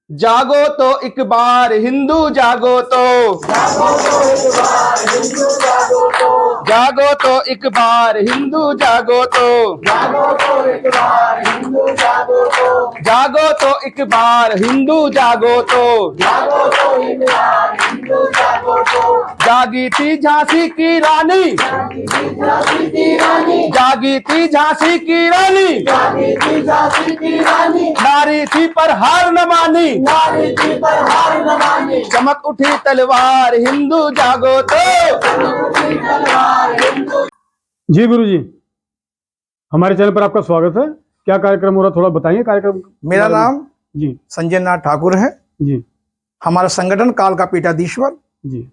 जागो तो एक बार हिंदू जागो तो, जागो तो एक बार हिंदू जागो तो, जागो तो एक बार हिंदू जागो तो। जागी थी झांसी की रानी, जागी थी झांसी की रानी, नारी थी पर हार न मानी, चमक उठी तलवार हिंदू जागो तो। जी गुरु जी, हमारे चैनल पर आपका स्वागत है। क्या कार्यक्रम हो रहा, थोड़ा बताइए कार्यक्रम। मेरा नाम जी संजय नाथ ठाकुर है। जी हमारा संगठन काल का पीठाधीश्वर जी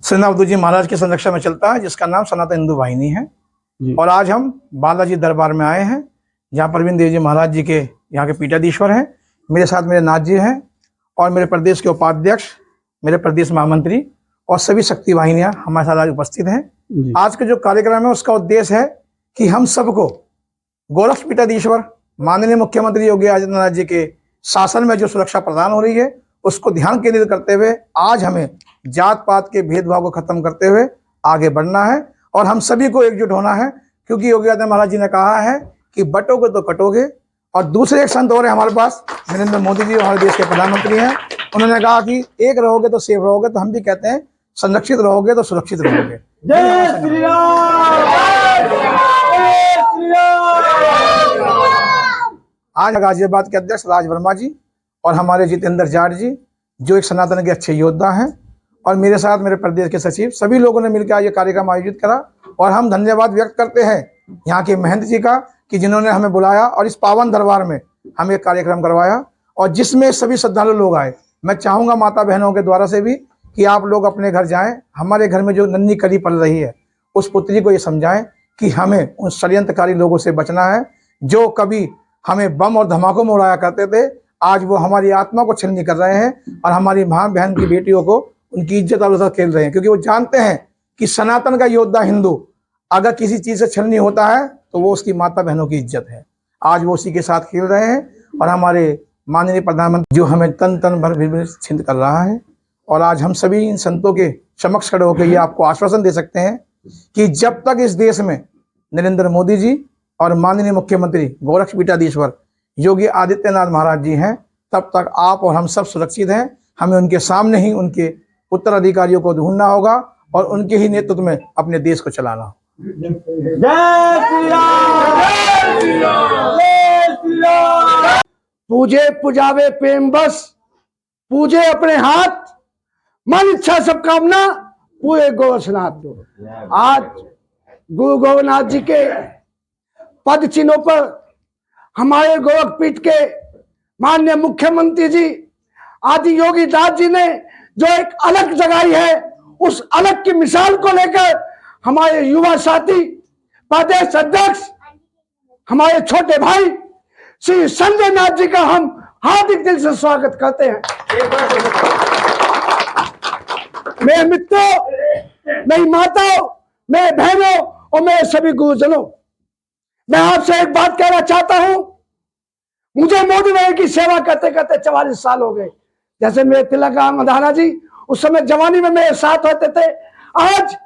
श्री जी महाराज के संरक्षण में चलता है, जिसका नाम सनातन हिंदू वाहिनी है। जी और आज हम बालाजी दरबार में आए हैं, जहाँ प्रवीण देव जी महाराज जी के यहाँ के पीठाधीश्वर हैं। मेरे साथ मेरे नाथ जी हैं और मेरे प्रदेश के उपाध्यक्ष, मेरे प्रदेश महामंत्री और सभी शक्ति वाहिनियाँ हमारे साथ आज उपस्थित हैं। जी आज का जो कार्यक्रम है उसका उद्देश्य है कि हम सबको गोरक्ष पीठाधीश्वर माननीय मुख्यमंत्री योगी आदित्यनाथ जी के शासन में जो सुरक्षा प्रदान हो रही है उसको ध्यान केंद्रित करते हुए आज हमें जात पात के भेदभाव को खत्म करते हुए आगे बढ़ना है और हम सभी को एकजुट होना है, क्योंकि योगी आदित्यनाथ महाराज जी ने कहा है कि बटोगे तो कटोगे। और दूसरे एक संत और है हमारे पास, नरेंद्र मोदी जी हमारे देश के प्रधानमंत्री हैं। उन्होंने कहा कि एक रहोगे तो सेफ रहोगे, तो हम भी कहते हैं संरक्षित रहोगे तो सुरक्षित रहोगे। जय श्री राम। आज गाजियाबाद के अध्यक्ष राज वर्मा जी और हमारे जितेंद्र जाट जी, जो एक सनातन के अच्छे योद्धा हैं, और मेरे साथ मेरे प्रदेश के सचिव, सभी लोगों ने मिलकर आज ये कार्यक्रम आयोजित करा। और हम धन्यवाद व्यक्त करते हैं यहाँ के महंत जी का कि जिन्होंने हमें बुलाया और इस पावन दरबार में हमें एक कार्यक्रम करवाया और जिसमें सभी श्रद्धालु लोग आए। मैं चाहूँगा माता बहनों के द्वारा से भी कि आप लोग अपने घर जाएं। हमारे घर में जो नन्ही कली पल रही है उस पुत्री को ये समझाएं कि हमें उन षड्यंत्रकारी लोगों से बचना है, जो कभी हमें बम और धमाकों में उड़ाया करते थे। आज वो हमारी आत्मा को छलनी कर रहे हैं और हमारी माँ बहन की बेटियों को उनकी इज्जत और खेल रहे हैं, क्योंकि वो जानते हैं कि सनातन का योद्धा हिंदू अगर किसी चीज़ से छलनी होता है तो वो उसकी माता बहनों की इज्जत है। आज वो उसी के साथ खेल रहे हैं और हमारे माननीय प्रधानमंत्री जो हमें तन तन भर भी छिंद कर रहा है। और आज हम सभी इन संतों के समक्ष खड़े होकर ये आपको आश्वासन दे सकते हैं कि जब तक इस देश में नरेंद्र मोदी जी और माननीय मुख्यमंत्री गोरक्ष पीठाधीश्वर योगी आदित्यनाथ महाराज जी हैं, तब तक आप और हम सब सुरक्षित हैं। हमें उनके सामने ही उनके उत्तराधिकारियों को ढूंढना होगा और उनके ही नेतृत्व में अपने देश को चलाना होगा। जय श्री राम। जय श्री राम। जय श्री राम। पूजे पुजावे प्रेम बस, पूजे अपने हाथ, मन इच्छा सब कामना पूरे गोरक्षनाथ दो। आज गुरु गोरखनाथ जी के पद चिन्हों पर हमारे गोरखपीठ के माननीय मुख्यमंत्री जी आदि योगी दास जी ने जो एक अलग जगाई है, उस अलग की मिसाल को लेकर हमारे युवा साथी प्रदेश अध्यक्ष हमारे छोटे भाई श्री संजय नाथ जी का हम हार्दिक दिल से स्वागत करते हैं। मेरे मित्रों, मेरी माताओं, मेरे बहनों और मेरे सभी गुरुजनों, मैं आपसे एक बात कहना चाहता हूं। मुझे मोदी भाई की सेवा करते करते 44 साल हो गए। जैसे मेरे तिलक राम मधाना जी उस समय जवानी में मेरे साथ होते थे, आज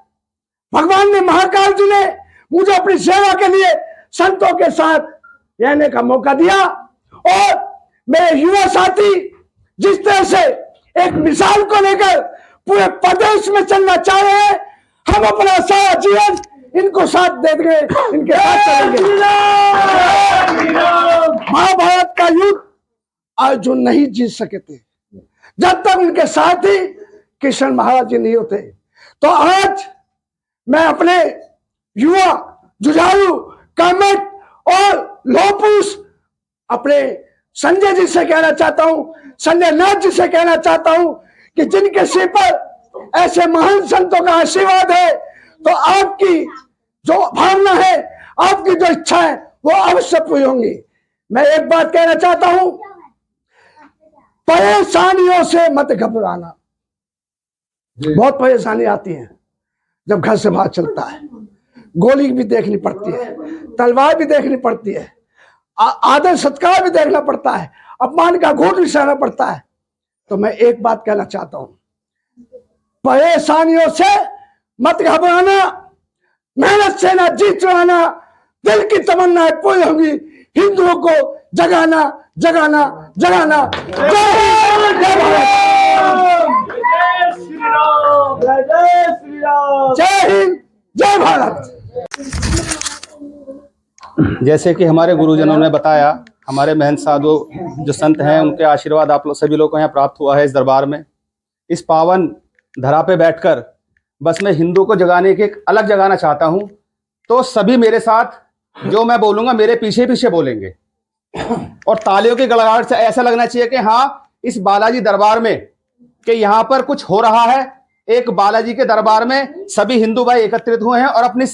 भगवान ने, महाकाल जी ने मुझे अपनी सेवा के लिए संतों के साथ रहने का मौका दिया। और मेरे युवा साथी जिस तरह से एक मिसाल को लेकर पूरे प्रदेश में चलना चाह रहे हैं, हम अपना सारा जीवन इनको साथ दे देंगे, इनके साथ चलेंगे। महाभारत का युद्ध अर्जुन नहीं जीत सके थे जब तक उनके साथ ही कृष्ण महाराज जी नहीं होते। तो आज मैं अपने युवा जुझारू कर्मठ और लोपुरुष अपने संजय जी से कहना चाहता हूं, संजय नाथ जी से कहना चाहता हूं कि जिनके सिर पर ऐसे महान संतों का आशीर्वाद है, तो आपकी जो भावना है, आपकी जो इच्छा है, वो अवश्य पूरी होंगी। मैं एक बात कहना चाहता हूं, परेशानियों से मत घबराना। बहुत परेशानी आती है जब घर से बाहर चलता है, गोली भी देखनी पड़ती है, तलवार भी देखनी पड़ती है, आदर सत्कार भी देखना पड़ता है। अपमान का घूट भी सहना पड़ता है। तो मैं एक बात कहना चाहता हूं, परेशानियों से मत घबराना, मेहनत से ना जीत चुराना, दिल की तमन्नाएं पूरी होंगी, हिंदुओं को जगाना जगाना जगाना। जय हिंद, जय भारत। जय हिंद, जय भारत। जैसे कि हमारे गुरुजनों ने बताया, हमारे महंत साधु जो संत हैं, उनके आशीर्वाद आप लोग सभी लोग को यहाँ प्राप्त हुआ है इस दरबार में। इस पावन धरा पे बैठकर बस मैं हिंदू को जगाने की एक अलग जगाना चाहता हूँ। तो सभी मेरे साथ जो मैं बोलूँगा मेरे पीछे पीछे बोलेंगे, और तालियों की गड़गड़ाहट से ऐसा लगना चाहिए कि हाँ, इस बालाजी दरबार में कि यहाँ पर कुछ हो रहा है। एक बालाजी के दरबार में सभी हिंदू भाई एकत्रित हुए हैं और अपनी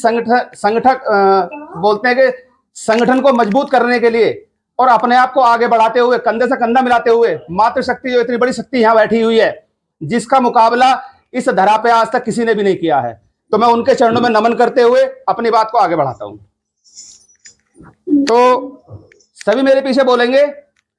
बोलते हैं कि संगठन को मजबूत करने के लिए और अपने आप को आगे बढ़ाते हुए, कंधे से कंधा मिलाते हुए, मातृशक्ति जो इतनी बड़ी शक्ति यहाँ बैठी हुई है, जिसका मुकाबला इस धरा पे आज तक किसी ने भी नहीं किया है। तो मैं उनके चरणों में नमन करते हुए अपनी बात को आगे बढ़ाता हूं। तो सभी मेरे पीछे बोलेंगे,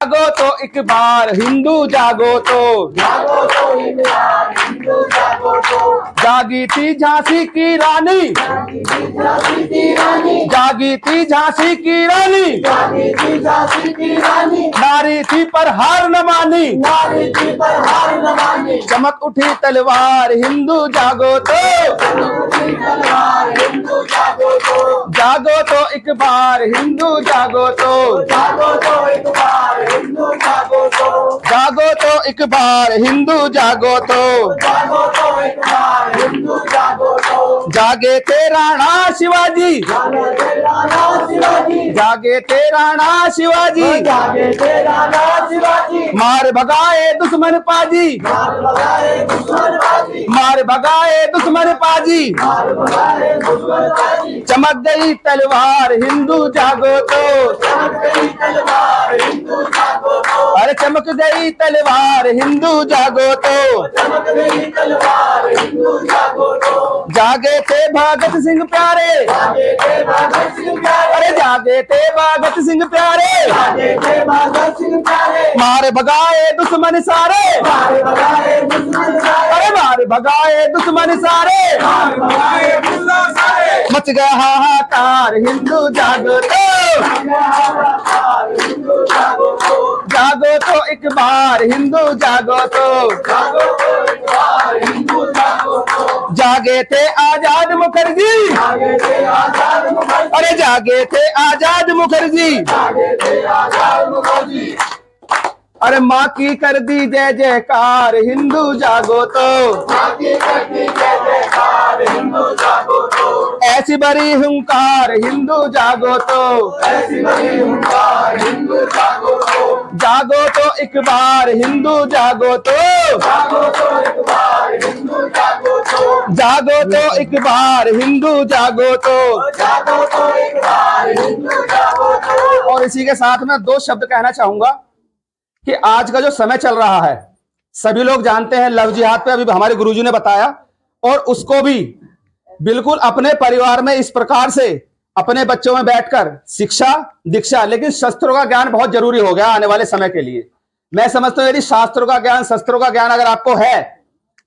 जागो तो एक बार हिंदू जागो तो, जागो तो एक बार हिंदू जागो तो, जागी थी झांसी की रानी, जागी थी झांसी की रानी, जागी थी झांसी की रानी, जागी थी झांसी की रानी, नारी थी पर हार न मानी, नारी थी पर हार न मानी, चमक उठी तलवार हिंदू जागो तो, चमक उठी तलवार हिंदू जागो तो, जागो तो एक बार हिंदू जागो तो, जागो तो एक बार हिंदू जागो तो, जागो तो एक बार हिंदू जागो तो, जागो तो एक बार हिंदू जागो तो, जागे थे राणा शिवाजी, जागे थे राणा शिवाजी, जागे थे राणा शिवाजी, जागे थे राणा शिवाजी, मार भगाए दुश्मन पाजी, मार भगाए दुश्मन पाजी, मार भगाए दुश्मन पाजी, मार भगाए दुश्मन पाजी, चमक गई तलवार हिंदू जागो तो, चमक गई तलवार हिंदू जागो तो, अरे चमक गई तलवार हिंदू जागो तो, चमक गई तलवार हिंदू जागो तो, जागे थे भगत सिंह प्यारे, जागे थे भगत सिंह प्यारे, अरे जागे थे भगत सिंह प्यारे, जागे थे भगत सिंह प्यारे, मार भगाए दुश्मन सारे, मार भगाए दुश्मन सारे, अरे मार भगाए दुश्मन सारे, मार भगाए दुश्मन सारे, मच गया हाहाकार हिंदू जागो तो, जागो तो एक बार हिंदू जागो तो, जागो तो एक बार हिंदू जागो तो, जागे थे आजाद मुखर्जी, जागे थे आजाद मुखर्जी, अरे जागे थे आजाद मुखर्जी, जागे थे आजाद मुखर्जी, अरे माँ की कर दी जय जयकार हिंदू जागो तो, माँ की कर दी जय जयकार हिंदू जागो तो, ऐसी बड़ी हुंकार हिंदू जागो तो, ऐसी बड़ी हुंकार हिंदू जागो तो, जागो तो एक बार हिंदू जागो तो, जागो तो एक बार हिंदू जागो तो, जागो तो एक बार हिंदू जागो तो, जागो तो एक बार हिंदू जागो तो। और इसी के साथ में दो शब्द कहना चाहूंगा कि आज का जो समय चल रहा है, सभी लोग जानते हैं, लव जिहाद पे अभी हमारे गुरुजी ने बताया, और उसको भी बिल्कुल अपने परिवार में इस प्रकार से अपने बच्चों में बैठकर शिक्षा दीक्षा, लेकिन शस्त्रों का ज्ञान बहुत जरूरी हो गया आने वाले समय के लिए। मैं समझता हूं यदि शास्त्रों का ज्ञान, शस्त्रों का ज्ञान अगर आपको है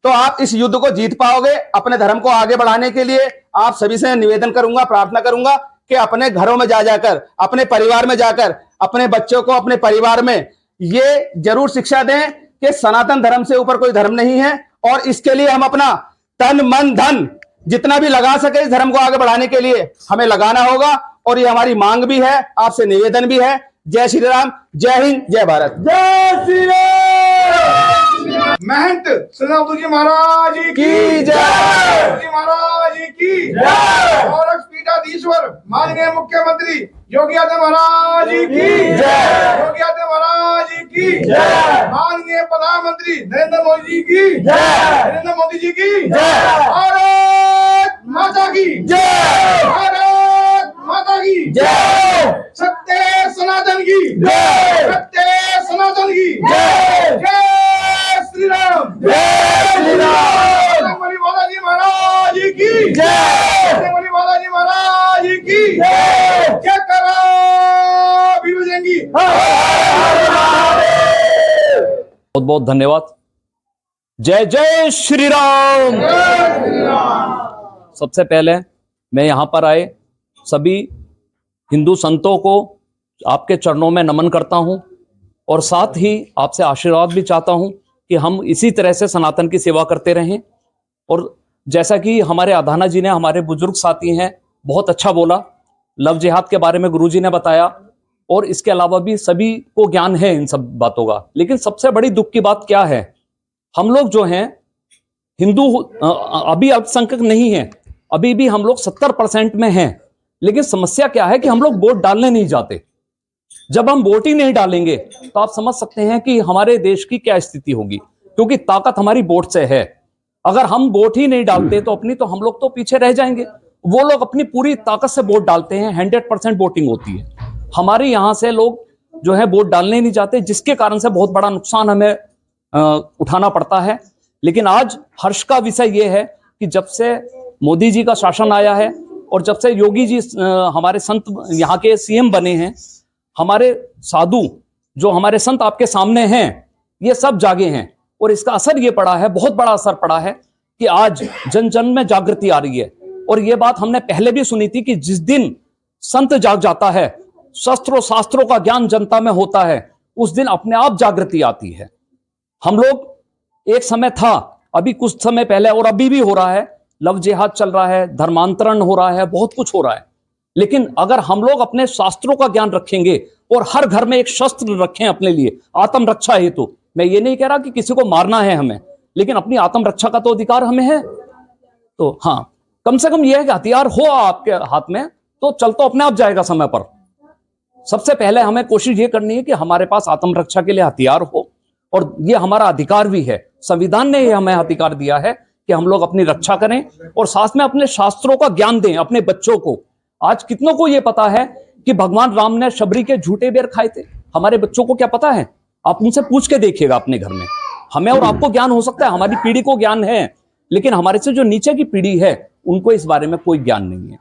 तो आप इस युद्ध को जीत पाओगे। अपने धर्म को आगे बढ़ाने के लिए आप सभी से निवेदन करूंगा, प्रार्थना करूंगा कि अपने घरों में जाकर, अपने परिवार में जाकर, अपने बच्चों को अपने परिवार में ये जरूर शिक्षा दें कि सनातन धर्म से ऊपर कोई धर्म नहीं है, और इसके लिए हम अपना तन मन धन जितना भी लगा सके इस धर्म को आगे बढ़ाने के लिए हमें लगाना होगा, और ये हमारी मांग भी है, आपसे निवेदन भी है। जय श्री राम, जय हिंद, जय भारत। जय श्री राम। महंत सदाबुद्दू जी महाराज की जय। जी महाराज की जय। और पीठाधीश्वर माननीय मुख्यमंत्री योगी आदित्य महाराज की जय। योगी आदित्य महाराज की जय। माननीय प्रधानमंत्री नरेंद्र मोदी जी की जय। नरेंद्र मोदी जी की जय। भारत माता की जय। भारत माता की जय। सत्य सनातन की जय। सत्य सनातन की जय। जय श्री राम। जय श्री राम। बली बालाजी महाराज की जय। बली बालाजी महाराज की जय। जय करा भीम जंगी। हर हर महादेव। बहुत बहुत धन्यवाद। जय जय श्री राम। सबसे पहले मैं यहाँ पर आए सभी हिंदू संतों को आपके चरणों में नमन करता हूँ और साथ ही आपसे आशीर्वाद भी चाहता हूँ कि हम इसी तरह से सनातन की सेवा करते रहें। और जैसा कि हमारे अधाना जी ने, हमारे बुजुर्ग साथी हैं, बहुत अच्छा बोला, लव जिहाद के बारे में गुरुजी ने बताया और इसके अलावा भी सभी को ज्ञान है इन सब बातों का। लेकिन सबसे बड़ी दुख की बात क्या है, हम लोग जो हैं हिंदू अभी अल्पसंख्यक नहीं है, अभी भी हम लोग 70% में हैं। लेकिन समस्या क्या है कि हम लोग वोट डालने नहीं जाते। जब हम वोट ही नहीं डालेंगे तो आप समझ सकते हैं कि हमारे देश की क्या स्थिति होगी, क्योंकि ताकत हमारी वोट से है। अगर हम वोट ही नहीं डालते तो हम लोग तो पीछे रह जाएंगे। वो लोग अपनी पूरी ताकत से वोट डालते हैं, 100% वोटिंग होती है। हमारे यहाँ से लोग जो है वोट डालने नहीं जाते, जिसके कारण से बहुत बड़ा नुकसान हमें उठाना पड़ता है। लेकिन आज हर्ष का विषय यह है कि जब से मोदी जी का शासन आया है और जब से योगी जी हमारे संत यहाँ के सीएम बने हैं, हमारे साधु जो हमारे संत आपके सामने हैं, ये सब जागे हैं। और इसका असर ये पड़ा है, बहुत बड़ा असर पड़ा है कि आज जन जन में जागृति आ रही है। और ये बात हमने पहले भी सुनी थी कि जिस दिन संत जाग जाता है, शस्त्रों शास्त्रों का ज्ञान जनता में होता है, उस दिन अपने आप जागृति आती है। हम लोग, एक समय था, अभी कुछ समय पहले और अभी भी हो रहा है, लव जिहाद चल रहा है, धर्मांतरण हो रहा है, बहुत कुछ हो रहा है। लेकिन अगर हम लोग अपने शास्त्रों का ज्ञान रखेंगे और हर घर में एक शस्त्र रखें अपने लिए आत्मरक्षा हेतु, तो मैं ये नहीं कह रहा कि किसी को मारना है हमें, लेकिन अपनी आत्मरक्षा का तो अधिकार हमें है। तो हाँ, कम से कम यह है कि हथियार हो आपके हाथ में तो चल तो अपने आप जाएगा समय पर। सबसे पहले हमें कोशिश ये करनी है कि हमारे पास आत्मरक्षा के लिए हथियार हो, और ये हमारा अधिकार भी है। संविधान ने ये हमें अधिकार दिया है कि हम लोग अपनी रक्षा करें और साथ में अपने शास्त्रों का ज्ञान दें अपने बच्चों को। आज कितनों को ये पता है कि भगवान राम ने शबरी के झूठे बेर खाए थे? हमारे बच्चों को क्या पता है? आप उनसे पूछ के देखिएगा अपने घर में। हमें और आपको ज्ञान हो सकता है, हमारी पीढ़ी को ज्ञान है, लेकिन हमारे से जो नीचे की पीढ़ी है उनको इस बारे में कोई ज्ञान नहीं है।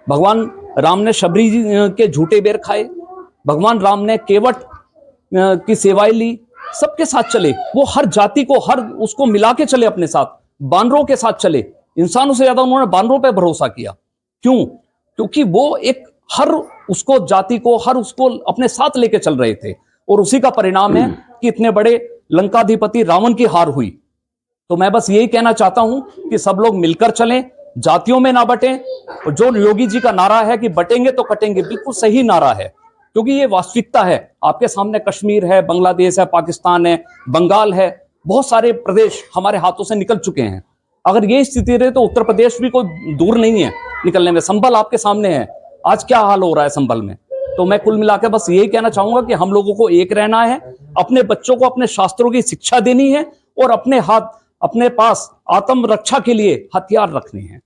भगवान राम ने शबरी के झूठे बेर खाए, भगवान राम ने केवट की सेवाएं ली, सबके साथ चले, वो हर जाति को, हर उसको मिला के चले अपने साथ, बानरों के साथ चले। इंसानों से ज्यादा उन्होंने बानरों पे भरोसा किया। क्यों? क्योंकि वो एक हर उसको जाति को, हर उसको अपने साथ लेके चल रहे थे। और उसी का परिणाम है कि इतने बड़े लंकाधिपति रावण की हार हुई। तो मैं बस यही कहना चाहता हूं कि सब लोग मिलकर चलें, जातियों में ना बटें। और जो योगी जी का नारा है कि बटेंगे तो कटेंगे, बिल्कुल सही नारा है, क्योंकि ये वास्तविकता है। आपके सामने कश्मीर है, बांग्लादेश है, पाकिस्तान है, बंगाल है, बहुत सारे प्रदेश हमारे हाथों से निकल चुके हैं। अगर ये स्थिति रहे तो उत्तर प्रदेश भी कोई दूर नहीं है निकलने में। संभल आपके सामने है, आज क्या हाल हो रहा है संभल में। तो मैं कुल मिलाकर बस यही कहना चाहूंगा कि हम लोगों को एक रहना है, अपने बच्चों को अपने शास्त्रों की शिक्षा देनी है और अपने पास आत्मरक्षा के लिए हथियार रखने हैं।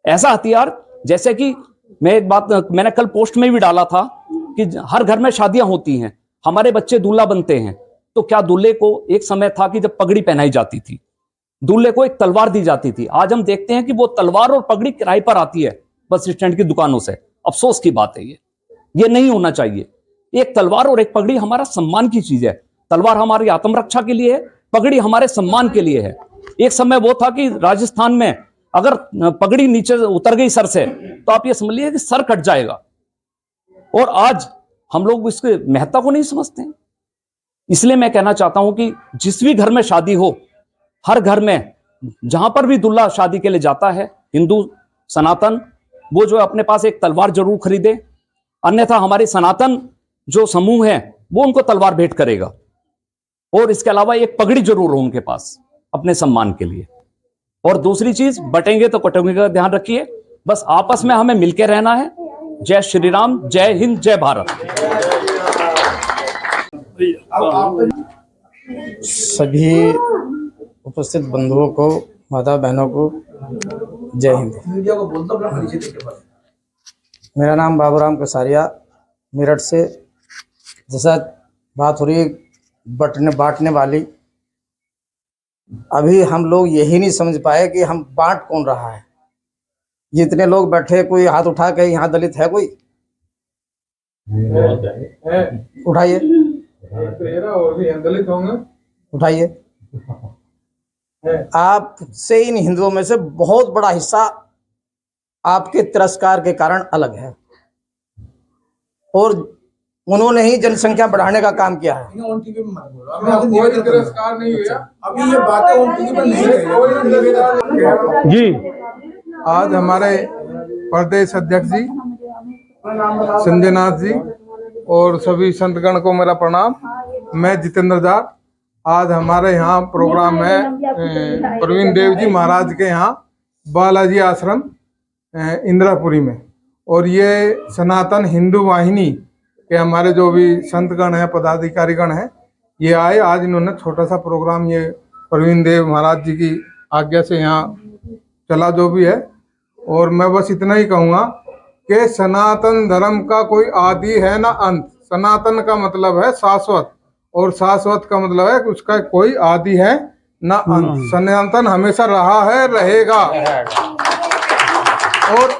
ऐसा हथियार, जैसे कि मैं एक बात मैंने कल पोस्ट में भी डाला था कि हर घर में शादियां होती हैं, हमारे बच्चे दूल्हा बनते हैं, तो क्या दूल्हे को, एक समय था कि जब पगड़ी पहनाई जाती थी, दूल्हे को एक तलवार दी जाती थी। आज हम देखते हैं कि वो तलवार और पगड़ी किराए पर आती है बस स्टैंड की दुकानों से। अफसोस की बात है, ये नहीं होना चाहिए। एक तलवार और एक पगड़ी हमारा सम्मान की चीज है। तलवार हमारी आत्मरक्षा के लिए है, पगड़ी हमारे सम्मान के लिए है। एक समय वो था कि राजस्थान में अगर पगड़ी नीचे उतर गई सर से तो आप ये समझ लीजिए कि सर कट जाएगा। और आज हम लोग इसके महत्ता को नहीं समझते हैं। इसलिए मैं कहना चाहता हूं कि जिस भी घर में शादी हो, हर घर में जहां पर भी दूल्हा शादी के लिए जाता है, हिंदू सनातन, वो जो अपने पास एक तलवार जरूर खरीदे, अन्यथा हमारे सनातन जो समूह है वो उनको तलवार भेंट करेगा। और इसके अलावा एक पगड़ी जरूर हो उनके पास अपने सम्मान के लिए। और दूसरी चीज, बटेंगे तो कटेंगे का ध्यान रखिए। बस आपस में हमें मिलकर रहना है। जय श्री राम, जय हिंद, जय भारत। सभी उपस्थित बंधुओं को, माता बहनों को जय हिंद। मेरा नाम बाबूराम कसारिया, मेरठ से। जैसा बात हो रही है बांटने वाली, अभी हम लोग यही नहीं समझ पाए कि हम बांट कौन रहा है। जितने लोग बैठे, कोई हाथ उठा के यहाँ दलित है कोई? उठाइए। और भी दलित होंगे। उठाइए। आपसे इन हिंदुओं में से बहुत बड़ा हिस्सा आपके तिरस्कार के कारण अलग है, और उन्होंने ही जनसंख्या बढ़ाने का काम किया है। कोई तिरस्कार नहीं हुआ। अभी ये बातें ऑन टीवी पर नहीं जी आज हमारे प्रदेश अध्यक्ष जी संजय नाथ जी और सभी संतगण को मेरा प्रणाम। मैं जितेंद्र जाट। आज हमारे यहाँ प्रोग्राम है प्रवीण देव जी महाराज के यहाँ बालाजी आश्रम इंदिरापुरी में, और ये सनातन हिंदू वाहिनी के हमारे जो भी संतगण हैं, पदाधिकारीगण हैं, ये आए। आज इन्होंने छोटा सा प्रोग्राम ये प्रवीण देव महाराज जी की आज्ञा से यहाँ चला जो भी है। और मैं बस इतना ही कहूँगा कि सनातन धर्म का कोई आदि है ना अंत। सनातन का मतलब है शाश्वत, और शाश्वत का मतलब है कि उसका कोई आदि है ना अंत। सनातन हमेशा रहा है, रहेगा। और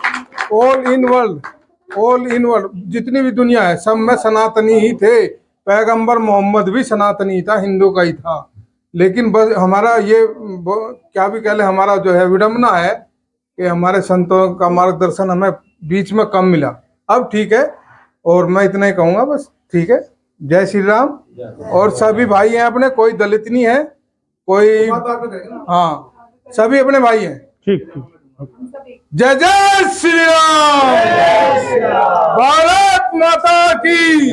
ऑल इन वर्ल्ड जितनी भी दुनिया है सब में सनातनी ही थे। पैगंबर मोहम्मद भी सनातनी था, हिंदू का ही था। लेकिन बस हमारा ये क्या भी कह ले, हमारा जो है विडम्बना है कि हमारे संतों का मार्गदर्शन हमें बीच में कम मिला। अब ठीक है, और मैं इतना ही कहूँगा बस। ठीक है, जय श्री राम। और सभी भाई हैं अपने, कोई दलित नहीं है, कोई, हाँ सभी अपने भाई हैं। ठीक। जय जय श्री राम। भारत माता की